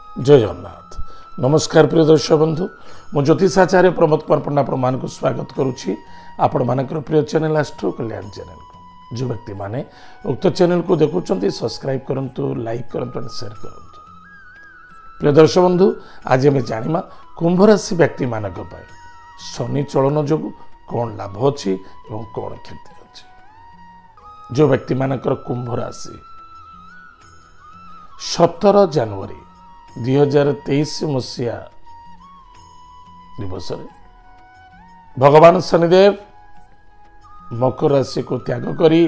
जय जगन्नाथ। नमस्कार प्रिय दर्शक बंधु, मु ज्योतिषाचार्य प्रमोद कुमार पंडा आपण स्वागत करुच्ची आपण मानकर प्रिय चैनल एस्ट्रो कल्याण चैनल को। जो व्यक्ति माने उक्त चैनल को देखुंत सब्सक्राइब करंतु, लाइक करंतु, शेयर करंतु। प्रिय दर्शक बंधु, आज आम जाना कुंभ राशि व्यक्ति मानक शनि चलन जो कौन लाभ अच्छी और कौन क्षति अच्छी। जो व्यक्ति मानकर कुंभ राशि 17 जनवरी 2023 मसीहा दिवस भगवान शनिदेव मकर राशि को त्याग करी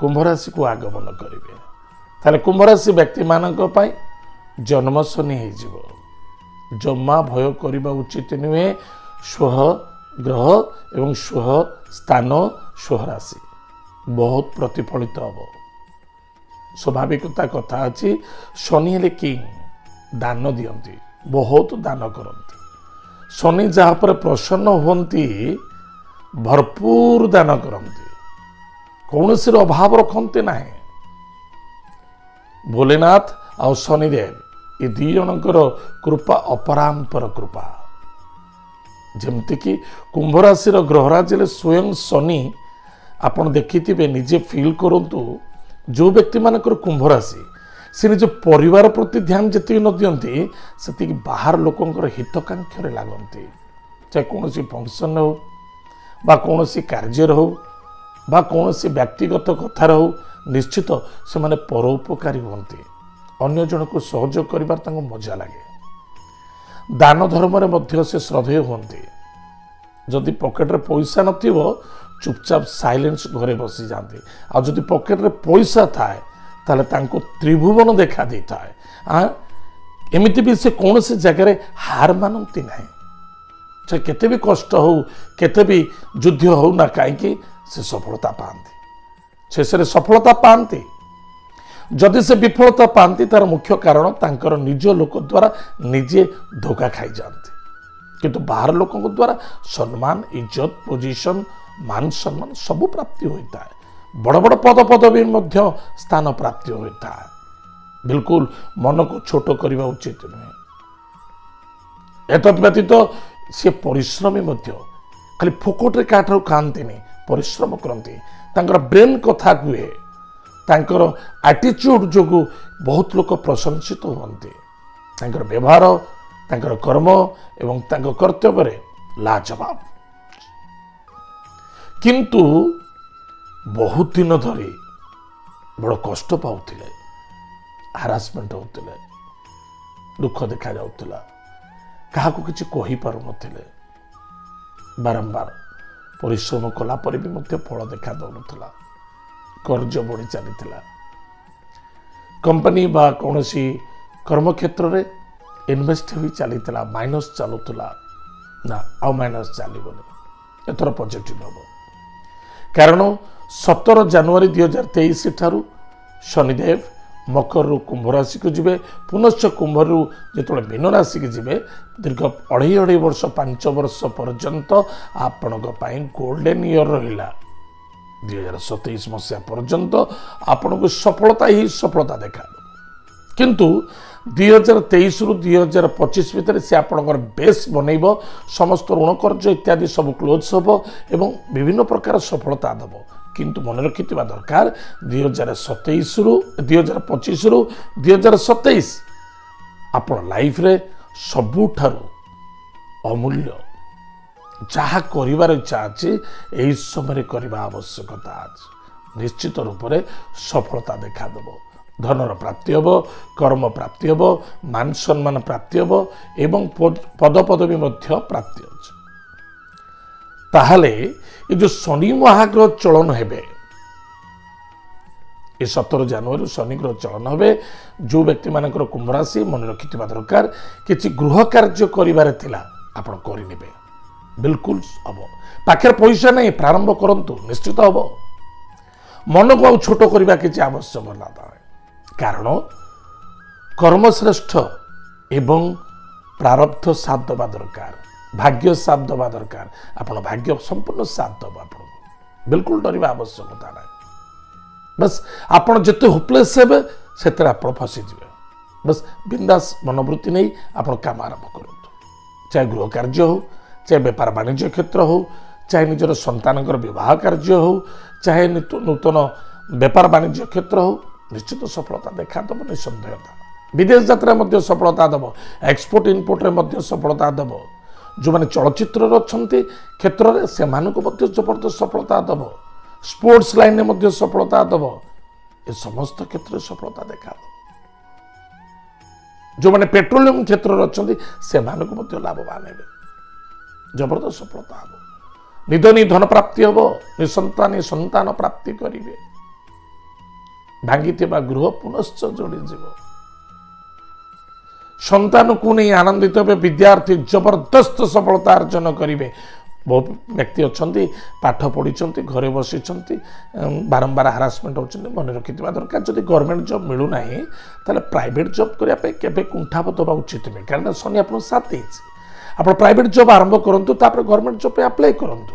कुंभ राशि को आगमन करेंगे। ताले कुंभ राशि व्यक्ति मानक पाई जन्म शनि हो जमा भय करने उचित नुहे। स्व ग्रह एवं स्व स्थान स्व राशि बहुत प्रतिफलित हम। स्वाभाविकता कथा अच्छी शनि हेले किंग दान दियंती, बहुत दान करती। शनि जहाँ पर प्रसन्न हुंती भरपूर दान करती, कौन सी अभाव रखते ना। भोलेनाथ और शनिदेव ये दी जनकर कृपा अपरांपर कृपा। जमती कि कुंभ राशि ग्रहराज स्वयं शनि आपन देखिथिबे, निजे फील करंतु। जो व्यक्ति मानकर कुंभ राशि से निज परिवार प्रति ध्यान जी न दियंती से बाहर लोकंकर हितकांक्षर लगती। चाहे कौन सी फंक्शन हो बा कौन सी कार्य हो बा कौन सी व्यक्तिगत कथार हो, निश्चित से माने परोपकारी होती। अन्य जन को सहयोग कर मजा लगे। दान धर्म मध्य से श्रद्धेय होती। जदि पॉकेट रे पैसा नथिबो चुपचाप साइलेंस घरे बसी जाते। आ जदि पॉकेट रे पैसा थाए ताले तांको त्रिभुवन देखा दी थाए। एमिति भी से कौन से जगह हार मानती नहीं। चाहे केते भी कष्ट हो, केते भी युद्ध हो ना कहीं से सफलता पाती। शेष सफलता पाती। जदि से विफलता पाती तार मुख्य कारण तांकर निज लोक द्वारा निजे धोखा खाई जाती। किंतु बाहर लोक द्वारा सम्मान, इज्जत, पोजिशन, मान सम्मान सब प्राप्ति होता है। बड़ बड़ पद पदवी मध्य स्थान प्राप्ति होता है। बिल्कुल मन को छोट करने उचित नुहे। एतद व्यतीत सी परिश्रमी मध्य खाली फोकटे काठर खाती नहीं, परिश्रम करती। तांकर ब्रेन कथा कहे, तांकर एटीट्यूड जो बहुत लोग प्रशंसित होती। तांकर व्यवहार, तांकर कर्म एवं तांकर कर्तव्य लाजवाब। किंतु बहुत दिन धरी बड़ कष्ट पाउथिले, हारासमेंट होतिले, दुख देखा जाउतिला, कहा को किछि कहि पारु नथिले। बारंबार परिश्रम कला पर भी मध्य फल देखा दउनथिला। कर्ज बढ़ी चलीथिला। कंपनी बा कोनोसी कर्म क्षेत्र रे इन्वेस्ट होई चलीथिला, माइनस चलुथिला ना आ माइनस चलीबोनी। एथर पॉजिटिव हबो। कारण 17 जनवरी 2023 ठारू शनिदेव मकर रु कुंभ राशि को जीवे, पुनश्च कुंभ रु जो मीन राशि की जीवे। दीर्घ 2.5 वर्ष 5 वर्ष पर्यंत आपण गोल्डन ईयर रहा। 2027 मसीहा पर्यंत आपण को सफलता ही सफलता देखा। किंतु 2023 रु 2025 भितर से आपणकर बेस बनइब। समस्त ऋण कर्ज इत्यादि सब क्लोज हम एवं विभिन्न प्रकार सफलता दब। किंतु मन रखिथिबा दरकार 2027 रु 2025 रु 2027 आपण लाइफ रे सबुठारु अमूल्य जहाँ करिवार इच्छा अच्छी यही समय करने आवश्यकता अच्छे। निश्चित रूप से सफलता देखा देव। धनर प्राप्ति हम, कर्म प्राप्ति हम, मान सम्मान प्राप्ति हम एवं पद पदवी मध्य प्राप्ति अच्छे। ताहले ये जो शनि महाग्रह चलन हेबे, ये 17 जनवरी शनि ग्रह चलन हेबे। जो व्यक्ति मानकर कुंभ राशि मन रखिथिबा दरकार किछि गृह कार्य करिवार थिला आपण करि नेबे। बिल्कुल हम पाखे पैसा नहीं, प्रारंभ करंतु, निश्चित हम। मन को छोट करबा किछि आवश्यक ना। कारण कर्मश्रेष्ठ एवं प्रारब्ध साथ दबा दरकार, भाग्य साथ दबा दरकार। आपण भाग्य संपूर्ण साथ दबा आपण बिल्कुल डरवा आवश्यकता ना। बस आपण जिते होपलेस हे से फसी जाए। बस बिंदास मनोवृत्ति नहीं आपण काम आरंभ करूँ, चाहे गृह कार्य हो, चाहे व्यापार वाणिज्य क्षेत्र हो, चाहे निजर संतानकर विवाह कार्य हो, चाहे नूतन व्यापार वाणिज्य क्षेत्र हो, निश्चित सफलता देखा दब निसंदेहता। विदेश यात्रा मध्य सफलता दब, एक्सपोर्ट इनपोर्ट रे मध्य सफलता दब। जो माने चलचित्र अच्छे क्षेत्र में से जबरदस्त सफलता दब, स्पोर्ट्स लाइन में मध्य सफलता दब, ए समस्त क्षेत्र में सफलता देखा दब। जो माने पेट्रोलियम क्षेत्र अच्छे से लाभवान हे, जबरदस्त सफलता हम। निधनी धन प्राप्ति हम, निसंतानी संतान प्राप्ति करेंगे, भांगी गृह पुनश्च जोड़ी जीव, संतान को नहीं आनंदित हे, विद्यार्थी जबरदस्त सफलता अर्जन करेंगे। बहुत व्यक्ति अच्छा पाठ पढ़ी घरे बसी बारंबार हारासमेंट होती, मन रखि दरकार। जब गवर्नमेंट जॉब मिलूना ताले प्राइवेट जॉब करने के कुंठा दबा उचित नहीं, कारण शनि आप साथ दे। आप प्राइवेट जॉब आरंभ करूँ, तापर गवर्नमेंट जॉब पे अप्लाई करूँ।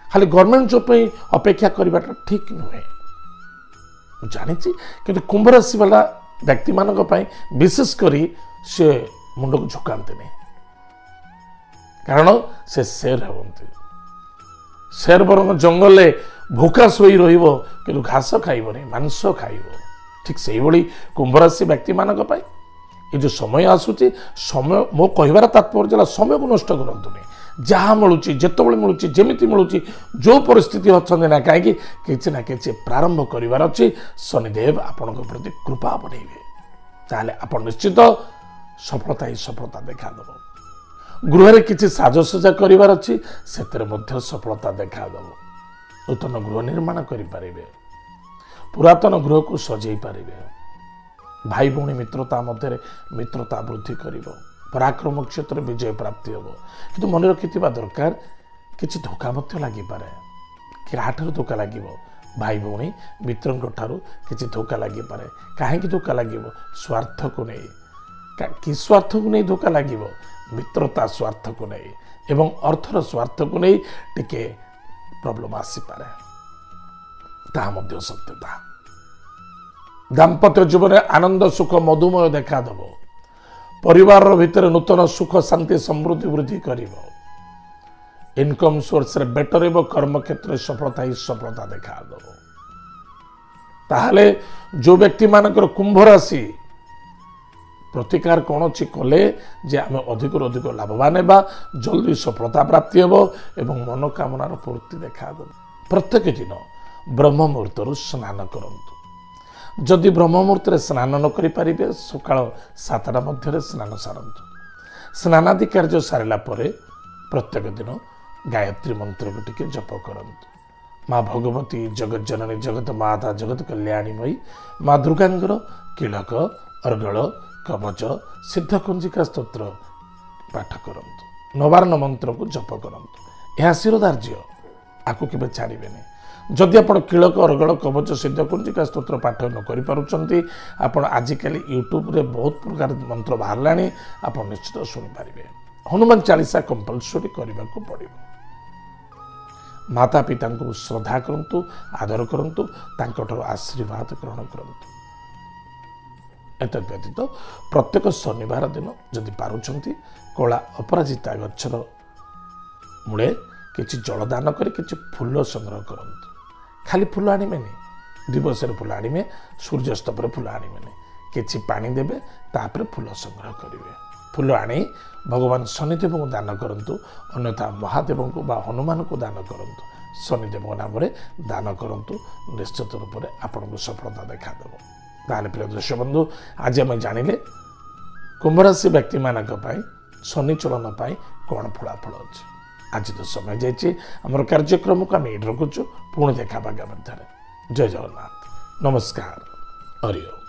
खाली गवर्नमेंट जॉब पे अपेक्षा करवाटा ठीक नुहे जानी, कि कुंभ राशि वाला व्यक्ति मानक विशेषकर से मुंड को झुकाते नहीं, कारण से शेर होती। शेर बरং जंगल भूखा शोई रु घास खाइब नहीं, मांस खाइब। ठीक से ही कुंभ राशि व्यक्ति मानक ये जो समय आसूची, समय मो कहबार तात्पर्य समय को नष्ट करूँ नहीं, जहाँ मिलूँ जिते मिलूँ जमी मिलूँ जो परिस्थिति अच्छा ना कहीं किसी ना कि प्रारंभ करार अच्छी। शनिदेव आपण प्रति कृपा बढ़ेबे, ताहले आप निश्चित सफलता ही सफलता देखा दब। गृह किसी साजसजा करार अच्छी, से सफलता देखा दब। नूतन गृह निर्माण करें, पुरातन गृह को सजई पारे, भाई भौणी मित्रता मध्य मित्रता वृद्धि कर, पराक्रम क्षेत्र में विजय प्राप्ति हम। कि मन रखि दरकार किसी धोखा लगिपे, कि धोखा लगे, भाई भौणी मित्रों किसी धोखा लगिपे। कहीं धोखा लगे? स्वार्थ को नहीं, कि स्वार्थ को नहीं धोखा लगे? मित्रता स्वार्थ को नहीं एवं अर्थर स्वार्थ को नहीं टिके प्रॉब्लम आसीपे, ताहा मध्य सत्यता। दाम्पत्य जीवन में आनंद सुख मधुमय देखा दब, परिवार भितर नूतन सुख शांति समृद्धि वृद्धि कर, इनकम सोर्स बेटर कर्म क्षेत्र सफलता ही सफलता देखा दब। ताहले जो व्यक्ति मानकर कुंभ राशि प्रतिकार कौन अच्छी कले जे आम अधिक अधिक लाभवान होगा, जल्दी सफलता प्राप्ति हम एवं मनोकामनार पूर्ति देखा दब। प्रत्येक दिन ब्रह्म मुहूर्त स्नान करंतु। जदि ब्रह्म मुहूर्त स्नान न करें, सकाळ 7टा मध्य स्नान सारंतु। स्नानादि कार्य सारा प्रत्येक दिन गायत्री मंत्र को टिके जप करंतु। माँ भगवती जगत जननी जगत माता जगत कल्याणीमयी माँ दुर्गांगर किलक अर्गल कवच सिद्ध कुंजिका स्तोत्र पाठ करंतु। नवारण मंत्र को जप करंतु। यह शिरोधार्य आपको केबे छाड़िबेनी। जदि आप किलक अर्गल कवच सिद्ध कुंजिका स्तोत्र पाठ न करें, आप आजिकल यूट्यूब रे बहुत प्रकार मंत्र बाहर, आप निश्चित शुणिपारे। हनुमान चालीसा कंपलसरी करने को पड़ो। माता पिता को श्रद्धा करंतु, आदर करंतु, तांकर आशीर्वाद ग्रहण करंतु। एतद व्यतीत प्रत्येक शनिवार दिन जदि पारुछंती कला अपराजिता गच्छर मूले किछि जलदान कर किछि फूल संग्रह करंतु। खाली फूल आनिबेनी, दिवस फूल आनिबे, सूर्यास्त पर फूल आनिबेनी, किछि पानी देबे, तापर फूल संग्रह करिवे। फूल आनी भगवान शनिदेव को दान करंतु, अन्यथा महादेव को बा हनुमान को दान करंतु। शनिदेव नाम दान करंतु, निश्चित रूप से आपको सफलता देखा देव। ताहले प्रिय दर्शक बंधु, आज आम जानिले कुंभ राशि व्यक्ति मानक पई शनि चलन पाई कौन फलाफल अच्छे। आज तो समय जाइए, आम कार्यक्रम को आम ये रखुचु। पुणी देखा आगामी। जय जगन्नाथ, नमस्कार, हरि ओम।